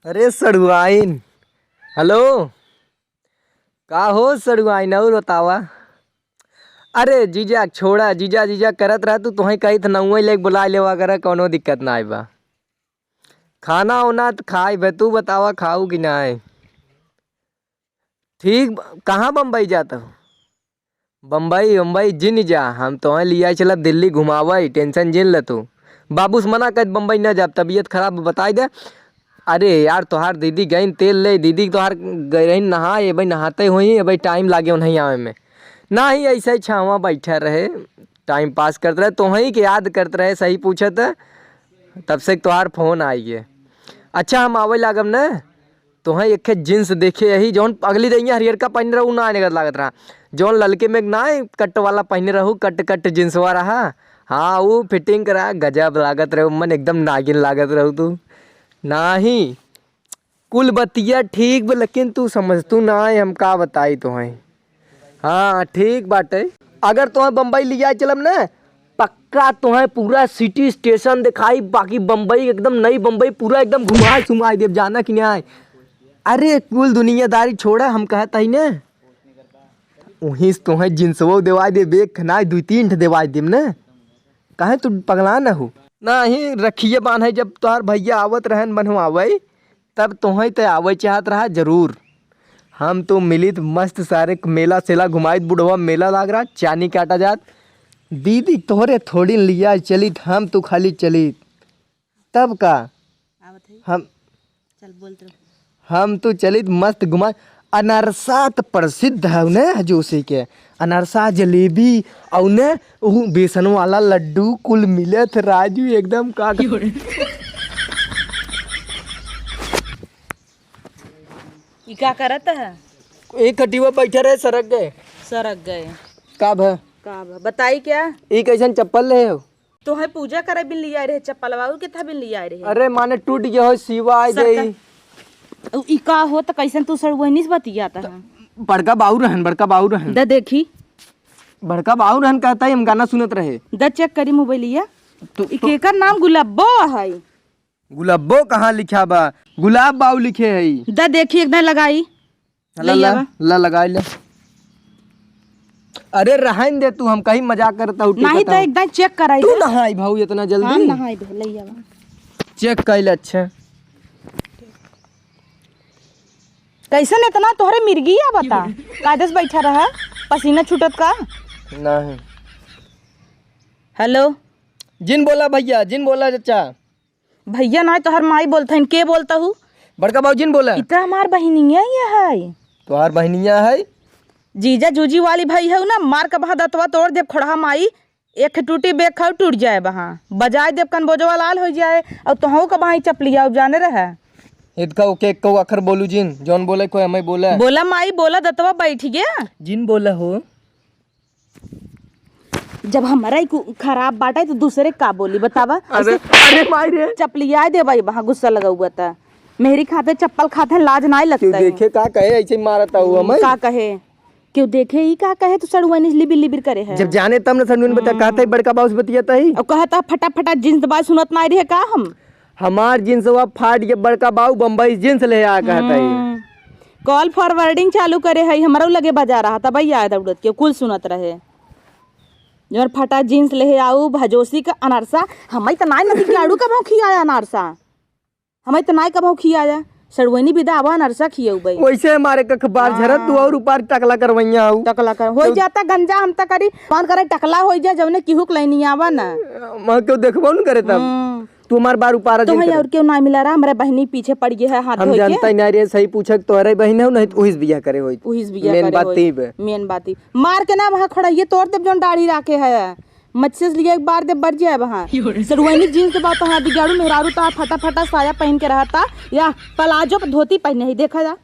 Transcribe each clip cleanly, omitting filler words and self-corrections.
अरे सड़ुआइन, हेलो, का हो सड़ुआइन और बतावा। अरे जीजा छोड़ा, जीजा जीजा करत रह तू तुही कही त नौवे लेके बुला लेवा कर, कोनो दिक्कत ना आइबा। खाना होना तो खाई बे, तू बतावा खाऊ कि ना है। ठीक, कहाँ बम्बई जाता हूँ? बम्बई बम्बई जिन जा, हम तो लिया चला दिल्ली घुमावा, टेंशन जिन ल तू। बाबू से मना कर बम्बई न जा, तबीयत खराब बताई दे। अरे यार तोहार दीदी गई तेल ले, दीदी तोहार गई नहाए भाई, नहाते हुई भाई टाइम लागे नहीं आवे में। ना ही ऐसे ही छावा बैठा रहे, टाइम पास करते रहे, तुम्हें के याद करते रहे, सही पूछत तब से तोहार फोन आई है। अच्छा हम आवे लागम न, तुम्हें एक जींस देखे यही जौन अगली रही हरियर का पहन रहू ना आने लागत रहा, जौन ललके में ना कट वाला पहने रहू, कट कट जींसवा रहा। हाँ वो फिटिंग करा गजब लागत रहे, मन एकदम नागिन लागत रहू तू। नाही कुल बतिया ठीक बा, लेकिन तू समझतू ना है, हम का बताई तुम्हें। हाँ ठीक बाटे, अगर तुम्हें बम्बई लिया चलम न, पक्का तुम्हें पूरा सिटी स्टेशन दिखाई, बाकी बम्बई एकदम नई बम्बई पूरा एकदम घुमाए सुमाए देव, जाना कि नहीं। अरे कुल दुनियादारी छोड़ा, हम कहता ही न वहीं से तुम्हें जिन्सवो देवाई दे, बेग खनाई 2-3 देवाई देम न, कहे तू पगला न हो। नहीं रखिए बांध है, जब तोहार भैया आवत रहन बनवावे तब तुम्हें तो आवे चाहत रहा जरूर। हम तो मिलित मस्त सारे मेला सेला घुमाइत, बुढ़वा मेला लाग रहा, चानी काटा जात। दीदी तोहरे थोड़ी लिया चलित, हम तो खाली चलित तब का हम चल बोलते, हम तो चलित मस्त घुमा। अनरसा तो प्रसिद्ध है न जोशी के, अनरसा जलेबी और न बेसन वाला लड्डू कुल मिलत राजू एकदम का क्या करत है? एक कटिवा बैठे रहे, सरक गए का भ बताई क्या? एक ऐसा चप्पल ले हो तो है पूजा करे बिन लिया रहे, चप्पल बाबू के था बिन लिया रहे। अरे माने टूट गया हो, सिवा आ गई। ई का हो तो कैसन तू सड़वनी से बतियाता है? बड़का बाऊ रहन, बड़का बाऊ रहन। द देखी बड़का बाऊ रहन, कहता है हम गाना सुनत रहे। द चेक करी मोबाइलिया, तो केकर नाम गुलाबो है। गुलाबो कहाँ लिखा बा, गुलाब बाऊ लिखे है। द देखी एकदम लगाई ला लगा ले। अरे रहन दे तू, हम कहीं मजाक करता हूँ। नहीं तो एकदम चेक कराई। तू नहाई भाऊ इतना जल्दी? हाँ नहाई दे लइया चेक कर ले। अच्छा कैसन इतना तोहरे मिर्गी है बता, कादस बैठा रहा पसीना छूटत का? नहीं। हेलो जिन बोला भैया, जिन बोला चाचा। भैया ना तोहर माई बोलता है, के बोलता हूँ? बड़का बाबू जिन बोला। इतना हमार बहनिया ये है, तोहार बहनिया है? जीजा जूजी वाली भाई है ना, मार का बहा दतवा तोड़ देव खोड़ा माई, एक टूटी बेग खाओ टूट जाए बहा, बजाय देव कन बोझवा लाल हो जाए, और तुहू का बहा चपलिया जाने रहे। इतका ओके को अखर बोलू जिन, जौन बोले कोई हमें बोला। बोला माई बोला दतवा बैठ गया। जिन बोला हो, जब हमारा ही खराब बाटा है तो दूसरे का बोली बतावा। अरे माई रे चपलिया दे भाई वहाँ गुस्सा लगा हुआ था, मेरी खाते चप्पल खाते लाज नहीं लगता है। देखे का कहे ऐसे मारता हुआ हमें का कहे, क्यों देखे ही का कहे तो सड़ुआनी लिबिर लिबिर करे है। जब जाने तब न सड़ुआनी बता, कहता है बड़का बाबू से बतियाता ही और कहता फटाफटा जींस दबा सुनत ना रहे का हम। हमार जींस वा फाट गया, बड़का बाबू बम्बई जींस ले आ कहता है। कॉल फॉरवर्डिंग चालू करे है, हमारा लगे बजा रहा था भैया दौड़त के कुल सुनत रहे। जोर फटा जींस ले आऊ भजोसी का अनारसा, हमें तो नाई नदी लाड़ू का भाव खियाया अनारसा, हमें तो नाई का भाव खियाया सड़वनी विदा आवा अनारसा खियाऊ भाई। वैसे हमारे का खबर झरत तू और ऊपर टकला करवैया हूं, टकला कर हो जाता गंजा हम तक करी मान करे टकला हो जा, जवने किहुक लाइनी आवा ना मैं क्यों देखबो न करे तब तू हमार बार ऊपर तो और क्यों ना मिला रहा, हमारे बहनी पीछे पड़ गई है हाथ धो के। हम जानता ही नहीं रे, सही पूछक तोहरे बहन हो नहीं तो उहिस बियाह करे होई, उहिस बियाह मेन करे बात होई। तीब मेन बात ही मार के ना वहां खड़ा ये तोड़ दे जोन दाढ़ी राखे है, मच्छे से लिया एक बार दे बढ़ जाए वहां। सड़ुआनी जींस के बात तो हां बिगाड़ू मेहरारू तो फटा फटा साया पहन के रहता या प्लाजो धोती पहने ही देखा जा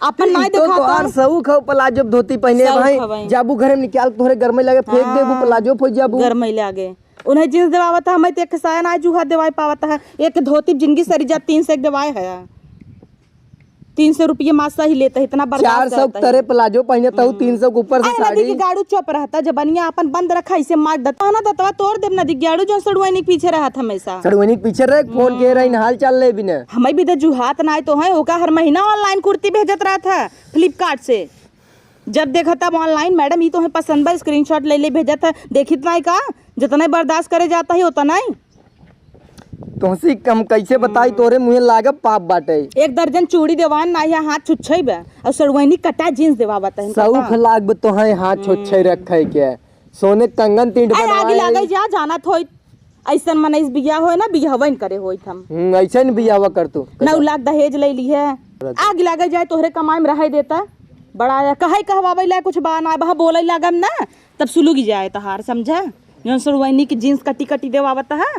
अपन नहीं देखा तो और सब खाओ प्लाजो धोती पहने भाई, जाबू घर में निकाल तोहरे घर में लगे फेंक देबू प्लाजो फो जाबू घर में लागे उन्हें जींस देवावत है, हमें तो एक साया ना जूहा देवाई पावत है, एक धोती जिंदगी सरी जा 3 से एक देवाई है। 300 रुपये मासा ही लेता है, इतना बर्दाश्त 400 करता है। तरे प्लाजो पहने तहु 300 के ऊपर से अरे नदी की साड़ी। गाड़ू चुप रहता जबनिया अपन बंद रखा इसे मार दता ना दतवा तोड़ देव नदी की गाड़ू जो सड़ुआई पीछे रहा था हमेशा। सड़वनी के पीछे रह फोन के रही हाल चाल ले बिना। हमें भी तो जुहात ना तो है ओका हर महीना ऑनलाइन कुर्ती भेजत रहा था फ्लिपकार्ट से। जब देखा तब ऑनलाइन मैडम ये तो है पसंद बा, स्क्रीनशॉट ले ले भेजा था। देखित नहीं का जितना बर्दाश्त करे जाता है उतना ही। तुमसे कम कैसे बताई तोरे मुँह लागब पाप बाटे। 1 दर्जन चूड़ी देवान ना या हाथ छुच्छई बा और सड़वैनी कटा जींस देवावत है। सौख लाग तो है हाथ छोछे रखे के सोने कंगन तींट अरे आगे बनवाए। लागे जा जाना थोई ऐसन मनइस बिया होय ना बियाहवन करे होई हम। ऐसे नहीं बियाह कर तू। 9 लाख दहेज ले ली है। आगे लागे जाए तोहरे कमाई में रहे देता बड़ा या कहे कहवावे ला कुछ बाना बहा बोले लागम ना तब सुलुगी जाए तहार समझा। जौन सड़वैनी की जींस कटी कटी देवावत है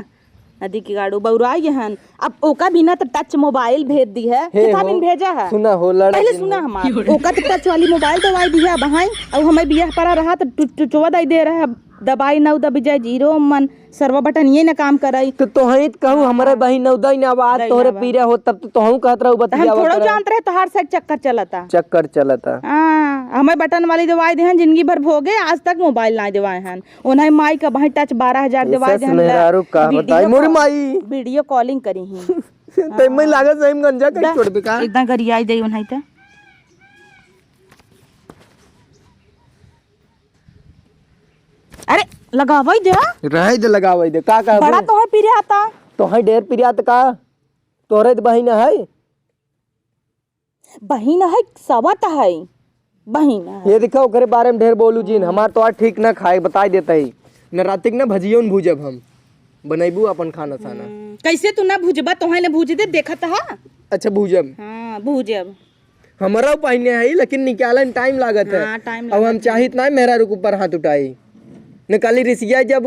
नदी की गाड़ू बउराई हन। अब ओका बिना तो टच मोबाइल भेज दी है। कितना बिन भेजा है सुना हो लड़ा पहले सुना हमार ओका तो टच वाली मोबाइल दवाई दी है बहाई। अब हमें बियाह पड़ा रहा तो टुचवा दई दे रहा है दबाई नौ दब जाए 0 मन सर्व बटन ये ना काम करई। तो तोहही कहूँ हमारे बहिन नौदई ना बात तोहरे पीरे हो तब तो तोहू कहत रहू हम बतिया थोड़ा जानते रहे तोहार से चक्कर चलता। चक्कर चलता। हाँ हमें बटन वाली दवाई दे जिंदगी भर भोगे आज तक मोबाइल ना दवाए हैं। उन्हें माई का भाई टच 12,000 दवाई दे मेहरारू का बताई मोर माई वीडियो कॉलिंग करी ही तै में लागत सही में गंजा कहीं छोड़ बेका। एकदम गरियाई दे उन्हें तो अरे लगावई दे रहे दे लगावई दे का का बड़ा तो है पीरे आता तो है ढेर पिरियात का तोरे बहिन है बहिन है सवत है बहिन है। ये दिखा ओकरे बारे में ढेर बोलू जीन हमार तो आज ठीक ना खाए बताई देता ही न रातिक ना भजियो न भूजब हम बनैबू अपन खाना साना। कैसे तू ना भुजबा तोहे ने भुज दे देखत हा। अच्छा भूजब हाँ भुजब हमारा पहने है लेकिन निकालन टाइम लागत है। हाँ टाइम अब हम चाहित ना मेरा रुक ऊपर हाथ उठाई निकाली रिसिया जब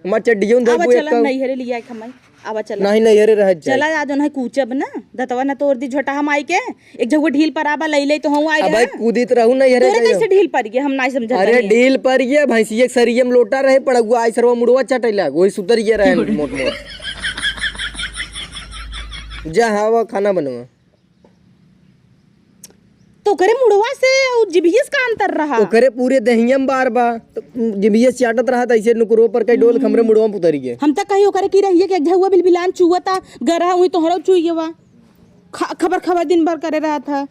हमार चड्डियों अब धरबू चला एक नहीं हरे लिया खमई अब चला नहीं नहीं अरे रह जा चला आज उन्हें कूचब ना दतवा ना तोड़ दी झोटा हम आई के एक जगह ढील पर आबा लई ले तो हम आई अब रहा कूदित रहू नहीं अरे तोरे कैसे ढील पर गए हम नहीं समझत अरे डील पर ये भैंसिया के सरिये में लोटा रहे पड़गुआ आई सरवा मुड़वा चटैला वही सुतर ये रहे मोट मोट जा हवा खाना बनवा तो करे मुड़वा से जिभियस का अंतर रहा। ओकरे पूरे दहियम बार बा तो जिबियस चाटत रहा था ऐसे नुकरो पर कई डोल खमरे मुड़वा में उतर गए। हम तक कही ओकरे की रही है कि एक झुआ बिलबिलान चुवता गरा हुई तोहरो चुईवा खबर खबर दिन भर करे रहा था।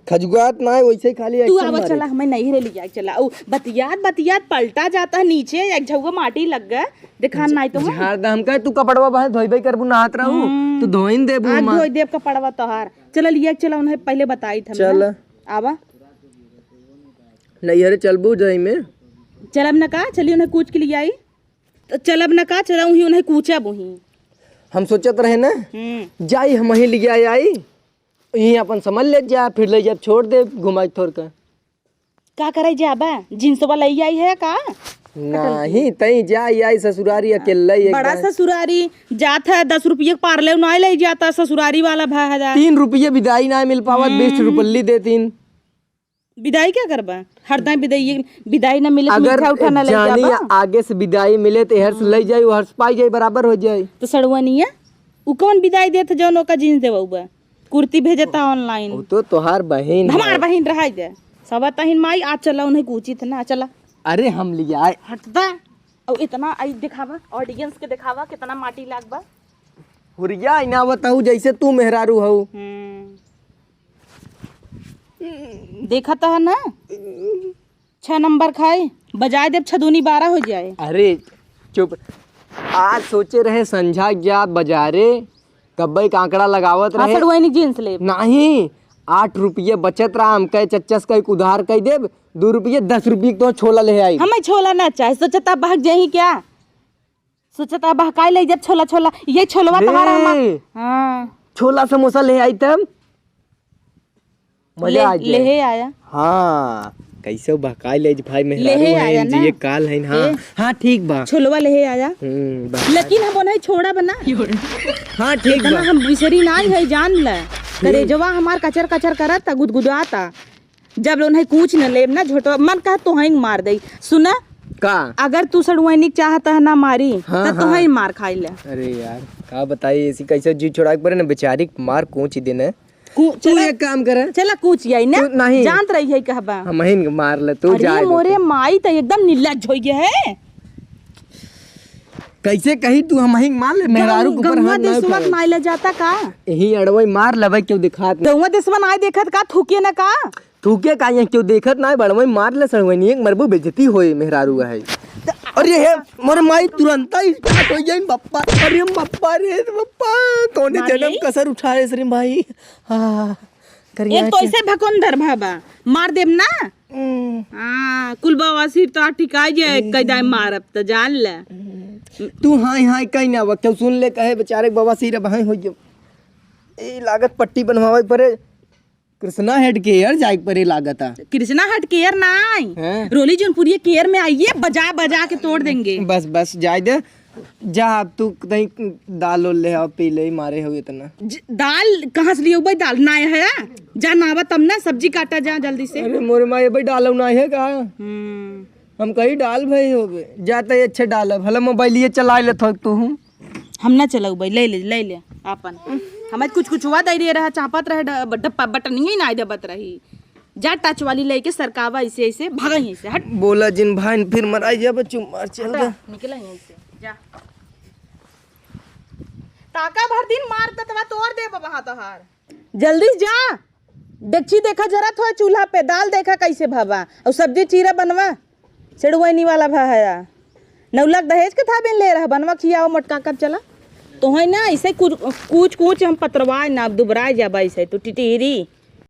खजुआत ना है वैसे ही खाली तू एक्शन आवा मारे। चला हमें नहीं रे लिया चला ओ बतियात बतियात पलटा जाता है नीचे एक झुआ माटी लग गया दिखान नहीं तो झाड़ दा हम कहे तू कपड़वा बाहर धोइबे करबू नहात रहू तू धोइन देबू आग धोई देव का पड़वा तोहार चला लिया चला उन्हें पहले बताई था चल आवा नहीं अरे चलबू जाई में चलब न का चली उन्हें कूच के लिए आई तो चलब न का चला ही उन्हें कूचा बुही। हम सोचत रहे ना जाई हम ही लिया आई यही अपन समझ ले जा फिर ले जा छोड़ दे घुमाई थोड़ का करे जाबा जींसवा लई आई है का नहीं तई जाई आई ससुरारी अकेले ही बड़ा ससुरारी जात है 10 रुपये पार्ले नहीं ले जाता ससुरारी वाला भाई है 3 रुपये विदाई ना मिल पावत 20 रुपये दे 3 विदाई क्या करबा हरदम विदाई न मिले तो अगर मीठा उठा न ले जानी जाबा आगे से विदाई मिले तो हर्ष ले जाई हर्ष पाई जाई बराबर हो जाई तो सड़वा नहीं है उ कौन विदाई देत जौन ओका जींस देबा कुर्ती भेजता ऑनलाइन वो तो तोहार बहन हमार बहन रहा दे सब तहिन माई आज चला उन्हें कूचित ना चला अरे हम लिया आए हटदा और इतना आई दिखावा ऑडियंस के दिखावा कितना माटी लागबा हुरिया इना बताऊ जैसे तू मेहरारू हो देखा तो है ना 6 नंबर खाए बजाय देव 6 दूनी 12 हो जाए। अरे चुप आज सोचे रहे संझा जा बाजारे कब्बई कांकड़ा लगावत रहे सड़वैनी जींस ले नहीं 8 रुपये बचत रहा हम कहे चच्चस का एक उधार कह देब 2 रुपये 10 रुपये तो छोला ले आई हमें छोला ना चाहे सोचता भाग जाही क्या सोचता बहकाई ले जब छोला छोला ये छोलवा तुम्हारा हाँ छोला समोसा ले आई तब मजा आ ले जाए आया हाँ कैसे बहकाई ले भाई मेहरारू लेहे आया है ना? जी काल है हाँ हाँ ठीक बा छोलवा ले आया बस। लेकिन हम नहीं छोड़ा बना हाँ ठीक इतना हम बिसरी ना है जान ले करेजवा हमार कचर कचर करता गुदगुदाता जब उन्हें कुछ न लेब ना झोटो मन कहा तो ही मार दई सुना का अगर तू सड़वैनिक चाहता है ना मारी हाँ, तो ही मार खाई ले। अरे यार का बताइए ऐसी कैसे जी छोड़ा पर ना बेचारी मार कौन सी दिन है तू चला एक काम कर चला कूच आई ना तू नहीं। जानत रही है कहबा हम हिन मार ले तू अरे जाए मोरे माई तो एकदम निर्लज हो गया है। कैसे कही तू हम हिंग मार ले मेहरारू के ऊपर गंगा हाथ ना देशवा उठावे। नाई ले जाता का यही अड़वई मार लेबै क्यों दिखात नहीं गंगा देशवा नाई देखत का थूके ना का तू के का क्यों देखत ना बड़वई मार ले सड़वई एक मरबू बेइज्जती होई मेहरारू है। अरे हे मोर माई तुरंत ही स्टार्ट हो जाई बप्पा। अरे बप्पा रे बप्पा कौने मार जन्म ली? कसर उठाए रे भाई। हां करिया एक तो ऐसे भकोंदर भाबा मार देब ना हाँ कुल बवासीर तो ठिकाई जे कैदा मारब तो जान ले तू हाय हाय कहीं ना क्यों सुन ले कहे बेचारे बाबा सिर बहाई हो गयो ए लागत पट्टी बनवावे परे कृष्णा हेड के यार जाए परे लागत आ कृष्णा हट केयर नाई हैं? रोली जोनपुरी केयर में आइए बजा बजा के तोड़ देंगे। बस बस जाए दे जा अब तू कहीं दाल उल ले आओ पी ले मारे हो इतना। दाल कहाँ से लियो भाई दाल ना है जा नावा तब ना सब्जी काटा जा जल्दी से। अरे मोरे माँ ये भाई डालो ना है का हम कहीं डाल भाई हो गए जाते अच्छे डाल भला मोबाइल ये चला ले थोक तू हूँ हम ना चलाऊ भाई ले ले आपन हमें कुछ हुआ दे रहा चापत रहे डब्बा बटन ही ना दबत रही जा टच वाली लेके सरकावा ऐसे ऐसे भागा यहीं से हट बोला जिन भाई फिर मराई जा बच्चू मार चल दे निकला यहीं से जा टाका भर दिन मार ततवा तोड़ दे बाबा तोहार जल्दी जा डेगची देखा जरा थोड़ा चूल्हा पे दाल देखा कैसे भावा और सब्जी चीरा बनवा सेड़वैनी वाला भाया नौलक दहेज के था बिन ले रहा बनवा खियाओ मोटका कब चला तो है ना ऐसे कुछ हम पतरवाए ना दुबराए जा ऐसे तू टिटिहरी